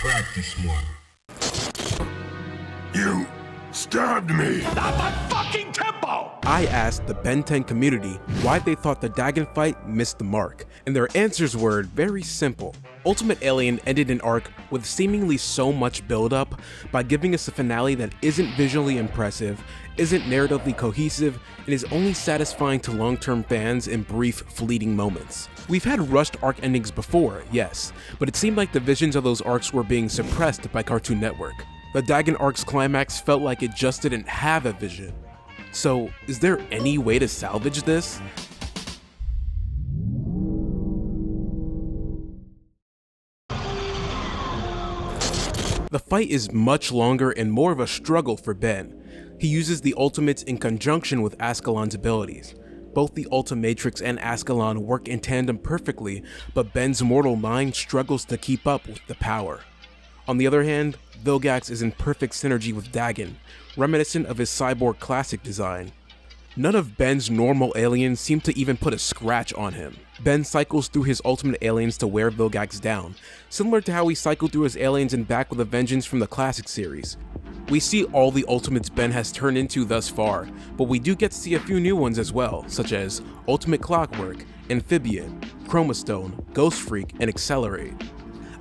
practice more. You stabbed me! Not that fucking tempo! I asked the Ben 10 community why they thought the Dagon fight missed the mark, and their answers were very simple. Ultimate Alien ended an arc with seemingly so much build-up by giving us a finale that isn't visually impressive, isn't narratively cohesive, and is only satisfying to long-term fans in brief, fleeting moments. We've had rushed arc endings before, yes, but it seemed like the visions of those arcs were being suppressed by Cartoon Network. The Dagon arc's climax felt like it just didn't have a vision. So, is there any way to salvage this? The fight is much longer and more of a struggle for Ben. He uses the ultimates in conjunction with Ascalon's abilities. Both the Ultimatrix and Ascalon work in tandem perfectly, but Ben's mortal mind struggles to keep up with the power. On the other hand, Vilgax is in perfect synergy with Dagon, reminiscent of his cyborg classic design. None of Ben's normal aliens seem to even put a scratch on him. Ben cycles through his ultimate aliens to wear Vilgax down, similar to how he cycled through his aliens in Back with a Vengeance from the classic series. We see all the ultimates Ben has turned into thus far, but we do get to see a few new ones as well, such as Ultimate Clockwork, Amphibian, Chromastone, Ghost Freak, and Accelerate.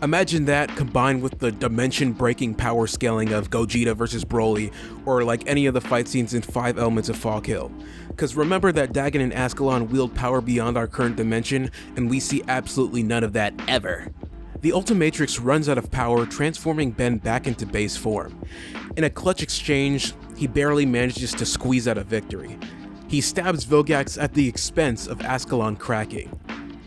Imagine that combined with the dimension-breaking power scaling of Gogeta vs Broly, or like any of the fight scenes in 5 Elements of Fog Hill. Cause remember that Dagon and Ascalon wield power beyond our current dimension, and we see absolutely none of that ever. The Ultimatrix runs out of power, transforming Ben back into base form. In a clutch exchange, he barely manages to squeeze out a victory. He stabs Vilgax at the expense of Ascalon cracking.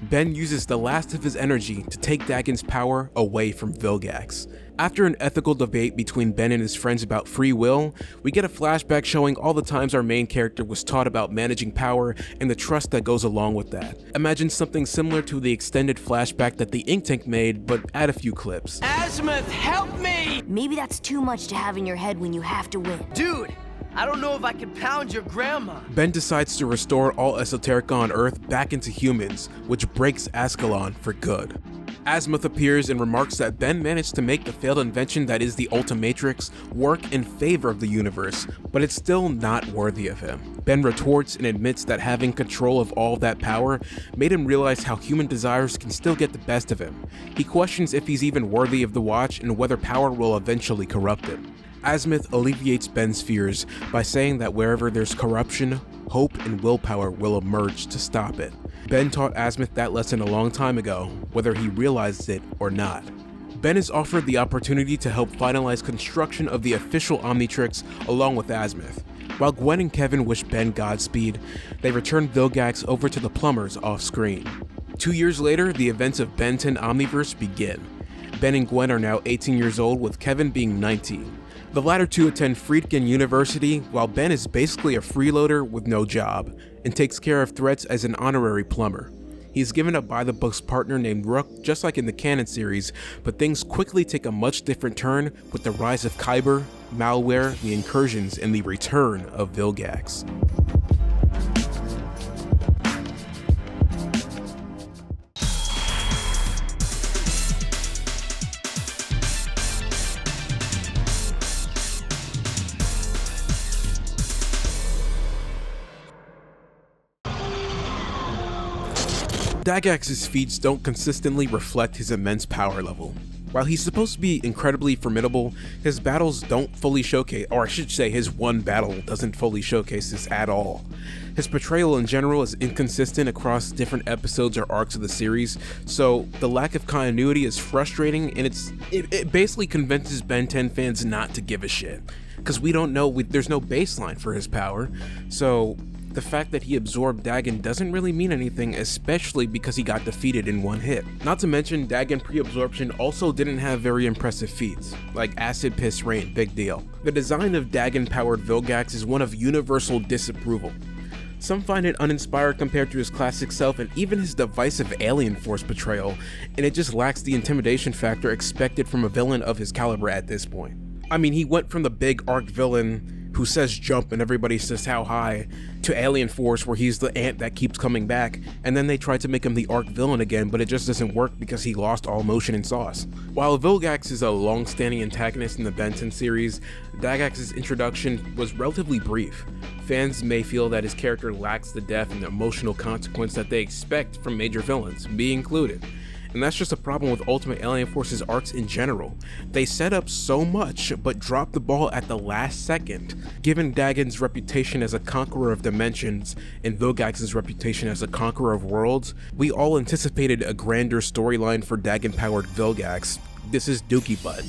Ben uses the last of his energy to take Dagon's power away from Vilgax. After an ethical debate between Ben and his friends about free will, we get a flashback showing all the times our main character was taught about managing power and the trust that goes along with that. Imagine something similar to the extended flashback that the Ink Tank made, but add a few clips. Azimuth, help me! Maybe that's too much to have in your head when you have to win. Dude, I don't know if I can pound your grandma. Ben decides to restore all Esoterica on Earth back into humans, which breaks Ascalon for good. Azimuth appears and remarks that Ben managed to make the failed invention that is the Ultimatrix work in favor of the universe, but it's still not worthy of him. Ben retorts and admits that having control of all that power made him realize how human desires can still get the best of him. He questions if he's even worthy of the watch and whether power will eventually corrupt him. Azimuth alleviates Ben's fears by saying that wherever there's corruption, hope and willpower will emerge to stop it. Ben taught Azimuth that lesson a long time ago, whether he realized it or not. Ben is offered the opportunity to help finalize construction of the official Omnitrix along with Azimuth. While Gwen and Kevin wish Ben Godspeed, they return Vilgax over to the plumbers off-screen. 2 years later, the events of Ben 10 Omniverse begin. Ben and Gwen are now 18 years old, with Kevin being 19. The latter two attend Friedkin University, while Ben is basically a freeloader with no job, and takes care of threats as an honorary plumber. He's given a by-the-books partner named Rook, just like in the canon series, but things quickly take a much different turn with the rise of Kyber, malware, the incursions, and the return of Vilgax. Dagax's feats don't consistently reflect his immense power level. While he's supposed to be incredibly formidable, his battles don't fully showcase, or I should say his one battle doesn't fully showcase this at all. His portrayal in general is inconsistent across different episodes or arcs of the series, so the lack of continuity is frustrating, and it basically convinces Ben 10 fans not to give a shit. Because we don't know, there's no baseline for his power, so the fact that he absorbed Dagon doesn't really mean anything, especially because he got defeated in one hit. Not to mention, Dagon pre-absorption also didn't have very impressive feats, like Acid Piss Rain, big deal. The design of Dagon-powered Vilgax is one of universal disapproval. Some find it uninspired compared to his classic self and even his divisive Alien Force portrayal, and it just lacks the intimidation factor expected from a villain of his caliber at this point. I mean, he went from the big arc villain who says jump and everybody says how high, to Alien Force where he's the ant that keeps coming back, and then they try to make him the arc villain again, but it just doesn't work because he lost all motion and sauce. While Vilgax is a long-standing antagonist in the Ben 10 series, Dagax's introduction was relatively brief. Fans may feel that his character lacks the depth and emotional consequence that they expect from major villains, me included. And that's just a problem with Ultimate Alien Force's arcs in general. They set up so much, but drop the ball at the last second. Given Dagon's reputation as a conqueror of dimensions, and Vilgax's reputation as a conqueror of worlds, we all anticipated a grander storyline for Dagon-powered Vilgax. This is Dookie Butt.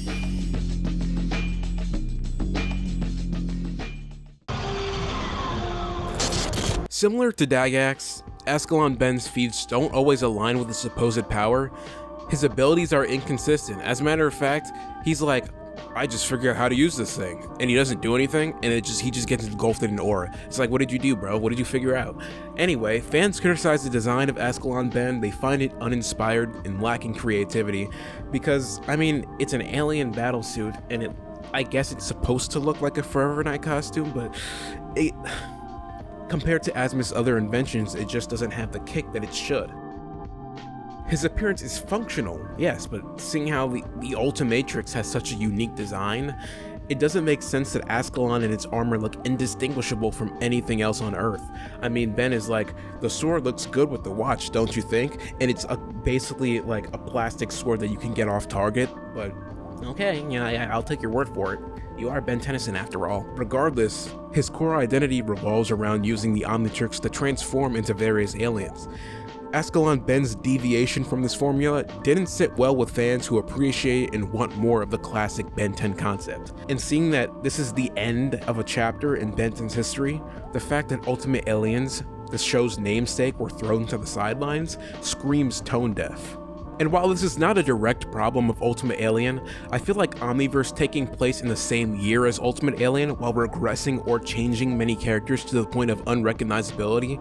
Similar to Dagax, Ascalon Ben's feats don't always align with his supposed power. His abilities are inconsistent. As a matter of fact, he's like, I just figured out how to use this thing, and he doesn't do anything, and he just gets engulfed in an aura. It's like, what did you do, bro? What did you figure out? Anyway, fans criticize the design of Ascalon Ben. They find it uninspired and lacking creativity because, I mean, it's an alien battlesuit, and I guess it's supposed to look like a Forever Night costume, but compared to Asmus' other inventions, it just doesn't have the kick that it should. His appearance is functional, yes, but seeing how the Ultimatrix has such a unique design, it doesn't make sense that Ascalon and its armor look indistinguishable from anything else on Earth. I mean, Ben is like, the sword looks good with the watch, don't you think? And it's basically like a plastic sword that you can get off target, but okay, yeah, I'll take your word for it. You are Ben Tennyson after all. Regardless, his core identity revolves around using the Omnitrix to transform into various aliens. Ascalon Ben's deviation from this formula didn't sit well with fans who appreciate and want more of the classic Ben 10 concept. And seeing that this is the end of a chapter in Ben 10's history, the fact that Ultimate Aliens, the show's namesake, were thrown to the sidelines screams tone deaf. And while this is not a direct problem of Ultimate Alien, I feel like Omniverse taking place in the same year as Ultimate Alien while regressing or changing many characters to the point of unrecognizability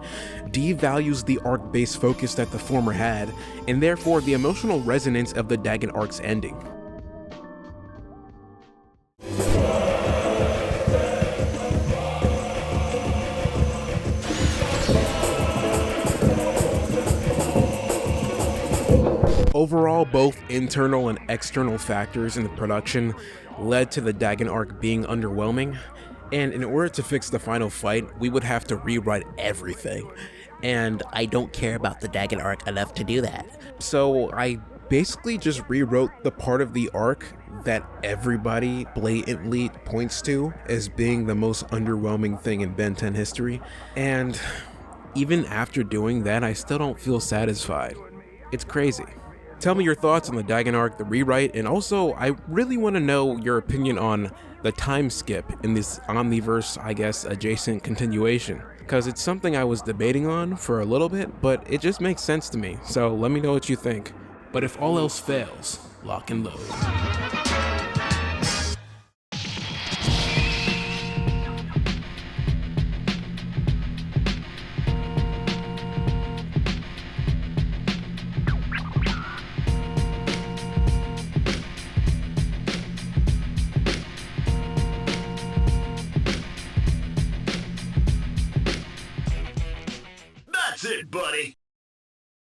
devalues the arc-based focus that the former had, and therefore the emotional resonance of the Dagon arc's ending. Overall, both internal and external factors in the production led to the Dagon arc being underwhelming, and in order to fix the final fight, we would have to rewrite everything, and I don't care about the Dagon arc enough to do that. So I basically just rewrote the part of the arc that everybody blatantly points to as being the most underwhelming thing in Ben 10 history, and even after doing that, I still don't feel satisfied. It's crazy. Tell me your thoughts on the Dagon arc, the rewrite, and also I really want to know your opinion on the time skip in this Omniverse, I guess, adjacent continuation, because it's something I was debating on for a little bit, but it just makes sense to me, so let me know what you think. But if all else fails, lock and load.